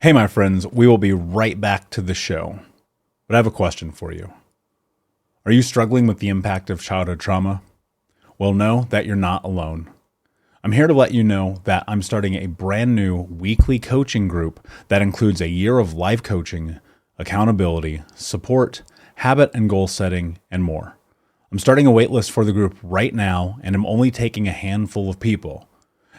Hey, my friends, we will be right back to the show. But I have a question for you. Are you struggling with the impact of childhood trauma? Well, know that you're not alone. I'm here to let you know that I'm starting a brand new weekly coaching group that includes a year of life coaching, accountability, support, habit and goal setting, and more. I'm starting a waitlist for the group right now, and I'm only taking a handful of people.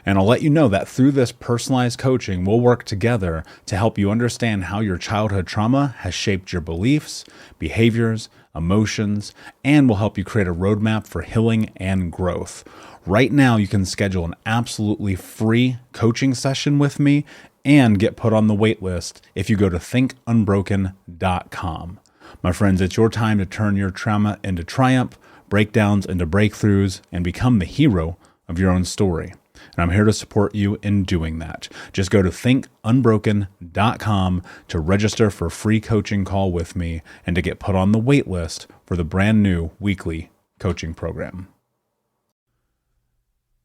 And I'll let you know that through this personalized coaching, we'll work together to help you understand how your childhood trauma has shaped your beliefs, behaviors, emotions, and will help you create a roadmap for healing and growth. Right now, you can schedule an absolutely free coaching session with me and get put on the wait list if you go to thinkunbroken.com. My friends, it's your time to turn your trauma into triumph, breakdowns into breakthroughs, and become the hero of your own story. And I'm here to support you in doing that. Just go to thinkunbroken.com to register for a free coaching call with me and to get put on the wait list for the brand new weekly coaching program.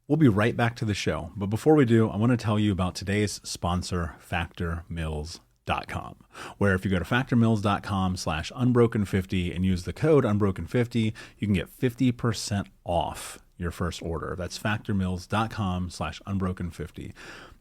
We'll be right back to the show. But before we do, I want to tell you about today's sponsor, factormeals.com, where if you go to factormeals.com/unbroken50 and use the code unbroken50, you can get 50% off your first order. That's factormeals.com/unbroken50.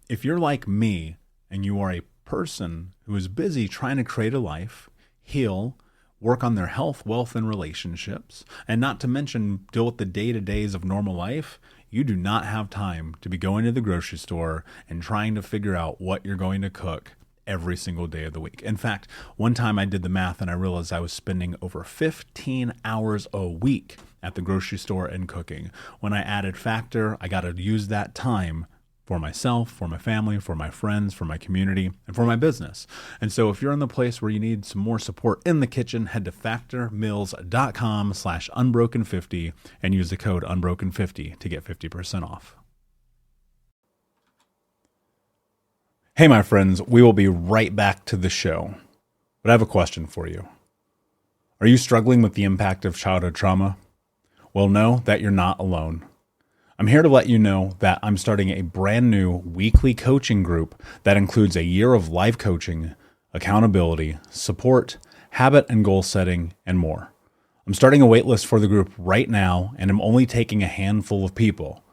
If you're like me and you are a person who is busy trying to create a life, heal, work on their health, wealth, and relationships, and not to mention deal with the day-to-days of normal life, you do not have time to be going to the grocery store and trying to figure out what you're going to cook every single day of the week. In fact, one time I did the math and I realized I was spending over 15 hours a week at the grocery store and cooking. When I added Factor, I got to use that time for myself, for my family, for my friends, for my community, and for my business. And so if you're in the place where you need some more support in the kitchen, head to factormeals.com/unbroken50 and use the code unbroken50 to get 50% off. Hey, my friends, we will be right back to the show. But I have a question for you. Are you struggling with the impact of childhood trauma? Well, know that you're not alone. I'm here to let you know that I'm starting a brand new weekly coaching group that includes a year of life coaching, accountability, support, habit and goal setting, and more. I'm starting a waitlist for the group right now, and I'm only taking a handful of people.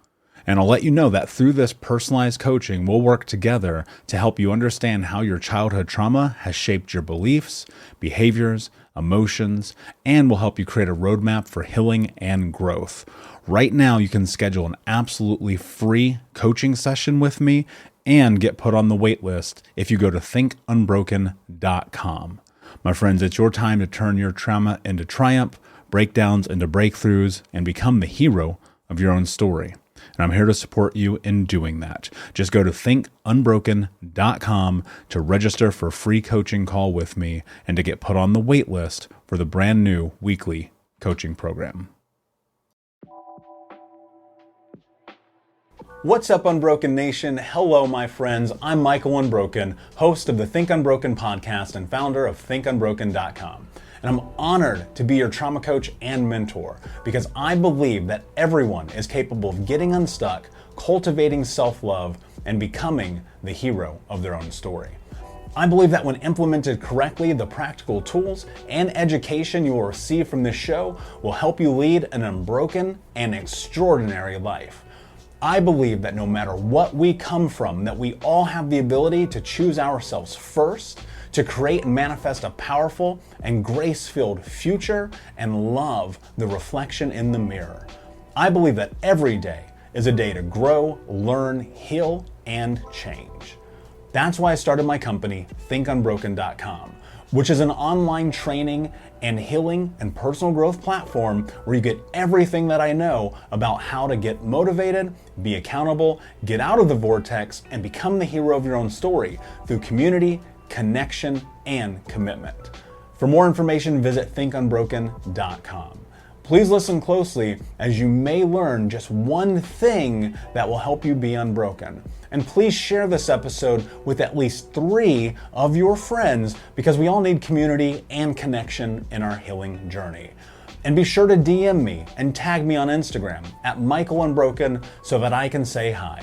And I'll let you know that through this personalized coaching, we'll work together to help you understand how your childhood trauma has shaped your beliefs, behaviors, emotions, and will help you create a roadmap for healing and growth. Right now, you can schedule an absolutely free coaching session with me and get put on the wait list if you go to thinkunbroken.com. My friends, it's your time to turn your trauma into triumph, breakdowns into breakthroughs, and become the hero of your own story. And I'm here to support you in doing that. Just go to thinkunbroken.com to register for a free coaching call with me and to get put on the wait list for the brand new weekly coaching program. What's up, Unbroken Nation? Hello, my friends. I'm Michael Unbroken, host of the Think Unbroken podcast and founder of thinkunbroken.com. And I'm honored to be your trauma coach and mentor because I believe that everyone is capable of getting unstuck, cultivating self-love, and becoming the hero of their own story. I believe that when implemented correctly, the practical tools and education you will receive from this show will help you lead an unbroken and extraordinary life. I believe that no matter what we come from, that we all have the ability to choose ourselves first, to create and manifest a powerful and grace-filled future and love the reflection in the mirror. I believe that every day is a day to grow, learn, heal, and change. That's why I started my company, thinkunbroken.com, which is an online training and healing and personal growth platform where you get everything that I know about how to get motivated, be accountable, get out of the vortex, and become the hero of your own story through community, connection, and commitment. For more information, visit thinkunbroken.com. Please listen closely as you may learn just one thing that will help you be unbroken. And please share this episode with at least 3 of your friends because we all need community and connection in our healing journey. And be sure to DM me and tag me on Instagram at Michael Unbroken so that I can say hi.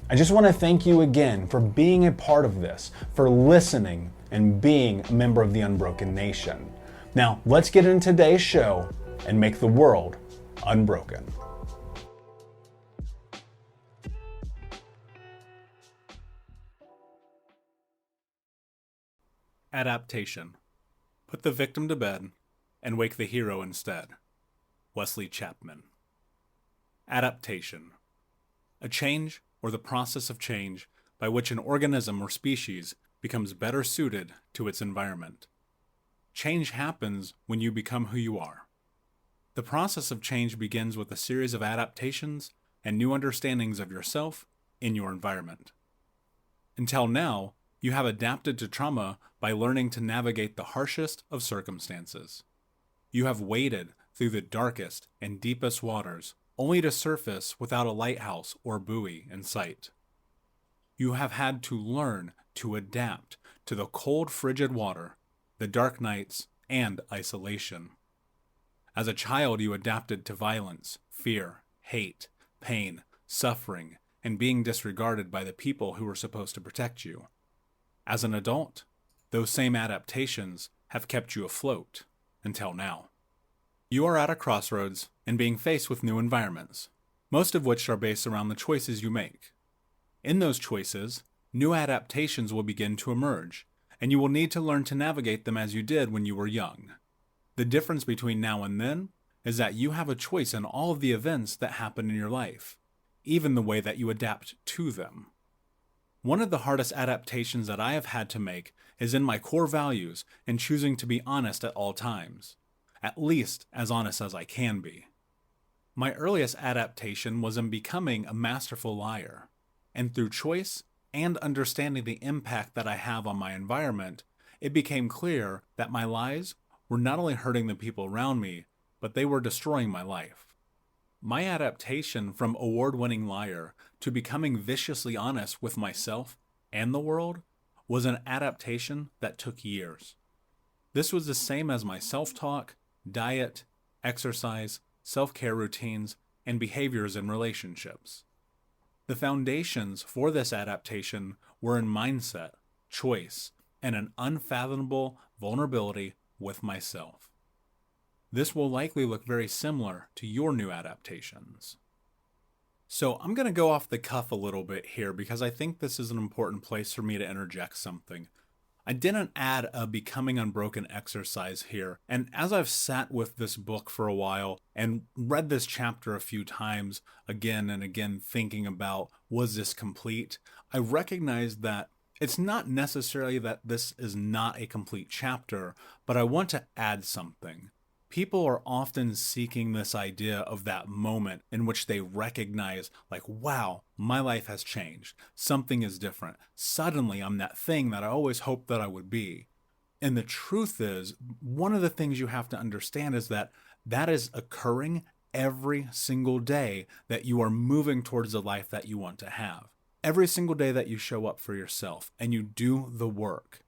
I just want to thank you again for being a part of this, for listening, and being a member of the Unbroken Nation. Now, let's get into today's show and make the world unbroken. Adaptation. Put the victim to bed and wake the hero instead. Wesley Chapman. Adaptation. A change or the process of change by which an organism or species becomes better suited to its environment. Change happens when you become who you are. The process of change begins with a series of adaptations and new understandings of yourself in your environment. Until now, you have adapted to trauma by learning to navigate the harshest of circumstances. You have waded through the darkest and deepest waters only to surface without a lighthouse or buoy in sight. You have had to learn to adapt to the cold, frigid water, the dark nights, and isolation. As a child, you adapted to violence, fear, hate, pain, suffering, and being disregarded by the people who were supposed to protect you. As an adult, those same adaptations have kept you afloat until now. You are at a crossroads and being faced with new environments, most of which are based around the choices you make. In those choices, new adaptations will begin to emerge, and you will need to learn to navigate them as you did when you were young. The difference between now and then is that you have a choice in all of the events that happen in your life, even the way that you adapt to them. One of the hardest adaptations that I have had to make is in my core values and choosing to be honest at all times, at least as honest as I can be. My earliest adaptation was in becoming a masterful liar, and through choice and understanding the impact that I have on my environment, it became clear that my lies were not only hurting the people around me, but they were destroying my life. My adaptation from award-winning liar to becoming viciously honest with myself and the world was an adaptation that took years. This was the same as my self-talk, diet, exercise, self-care routines, and behaviors in relationships. The foundations for this adaptation were in mindset, choice, and an unfathomable vulnerability with myself. This will likely look very similar to your new adaptations. So I'm going to go off the cuff a little bit here because I think this is an important place for me to interject something. I didn't add a Becoming Unbroken exercise here, and as I've sat with this book for a while and read this chapter a few times again and again thinking about, was this complete? I recognized that it's not necessarily that this is not a complete chapter, but I want to add something. People are often seeking this idea of that moment in which they recognize, like, wow, my life has changed. Something is different. Suddenly, I'm that thing that I always hoped that I would be. And the truth is, one of the things you have to understand is that that is occurring every single day that you are moving towards the life that you want to have. Every single day that you show up for yourself and you do the work.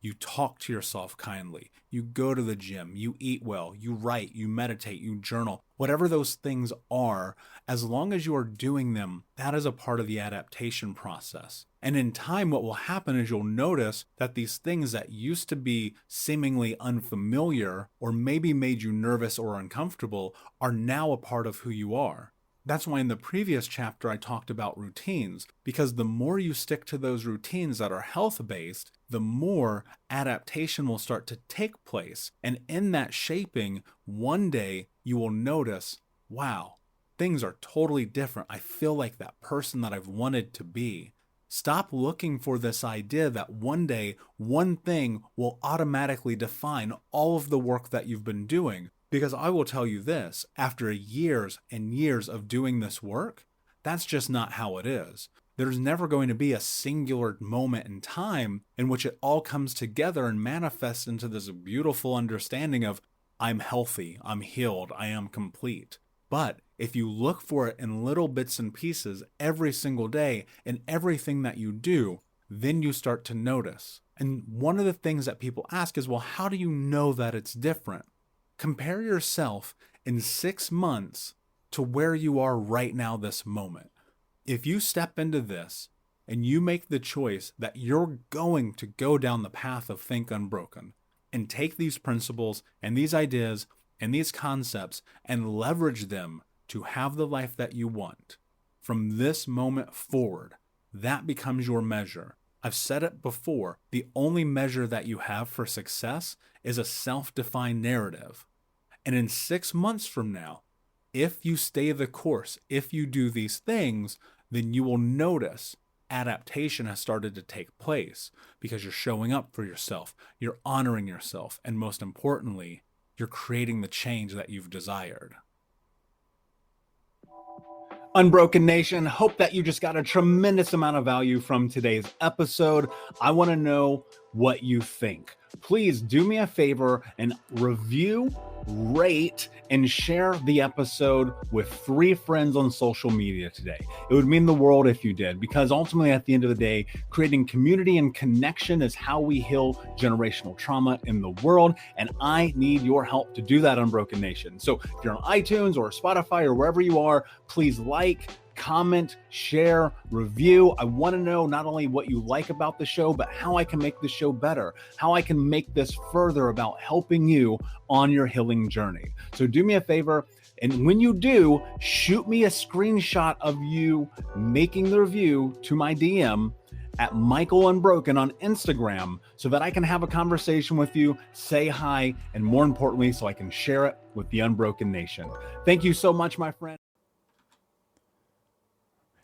You talk to yourself kindly, you go to the gym, you eat well, you write, you meditate, you journal, whatever those things are, as long as you are doing them, that is a part of the adaptation process. And in time, what will happen is you'll notice that these things that used to be seemingly unfamiliar or maybe made you nervous or uncomfortable are now a part of who you are. That's why in the previous chapter I talked about routines, because the more you stick to those routines that are health-based, the more adaptation will start to take place. And in that shaping, one day you will notice, wow, things are totally different. I feel like that person that I've wanted to be. Stop looking for this idea that one day, one thing will automatically define all of the work that you've been doing. Because I will tell you this, after years and years of doing this work, that's just not how it is. There's never going to be a singular moment in time in which it all comes together and manifests into this beautiful understanding of, I'm healthy, I'm healed, I am complete. But if you look for it in little bits and pieces every single day in everything that you do, then you start to notice. And one of the things that people ask is, well, how do you know that it's different? Compare yourself in 6 months to where you are right now this moment. If you step into this and you make the choice that you're going to go down the path of Think Unbroken and take these principles and these ideas and these concepts and leverage them to have the life that you want, from this moment forward, that becomes your measure. I've said it before, the only measure that you have for success is a self-defined narrative. And in 6 months from now, if you stay the course, if you do these things, then you will notice adaptation has started to take place because you're showing up for yourself, you're honoring yourself, and most importantly, you're creating the change that you've desired. Unbroken Nation, hope that you just got a tremendous amount of value from today's episode. I want to know what you think. Please do me a favor and review, rate, and share the episode with 3 friends on social media today. It would mean the world if you did, because ultimately at the end of the day, creating community and connection is how we heal generational trauma in the world. And I need your help to do that, Unbroken Nation. So if you're on iTunes or Spotify or wherever you are, please like, comment, share, review. I want to know not only what you like about the show, but how I can make the show better, how I can make this further about helping you on your healing journey. So do me a favor, and when you do, shoot me a screenshot of you making the review to my DM at Michael Unbroken on Instagram so that I can have a conversation with you, say hi, and more importantly, so I can share it with the Unbroken Nation. Thank you so much, my friend.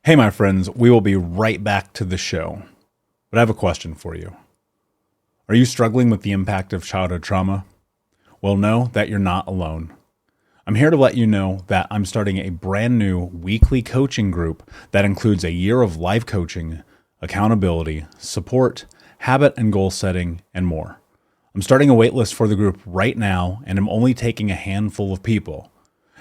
Hey, my friends, we will be right back to the show. But I have a question for you. Are you struggling with the impact of childhood trauma? Well, know that you're not alone. I'm here to let you know that I'm starting a brand new weekly coaching group that includes a year of live coaching, accountability, support, habit and goal setting, and more. I'm starting a waitlist for the group right now, and I'm only taking a handful of people.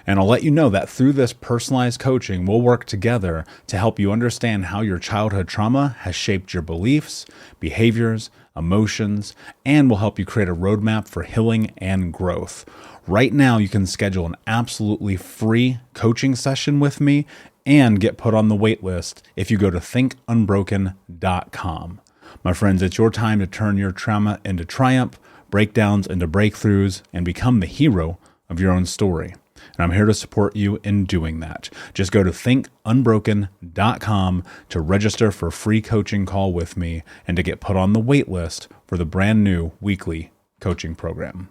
And I'll let you know that through this personalized coaching, we'll work together to help you understand how your childhood trauma has shaped your beliefs, behaviors, emotions, and will help you create a roadmap for healing and growth. Right now, you can schedule an absolutely free coaching session with me and get put on the wait list if you go to thinkunbroken.com. My friends, it's your time to turn your trauma into triumph, breakdowns into breakthroughs, and become the hero of your own story. And I'm here to support you in doing that. Just go to thinkunbroken.com to register for a free coaching call with me and to get put on the wait list for the brand new weekly coaching program.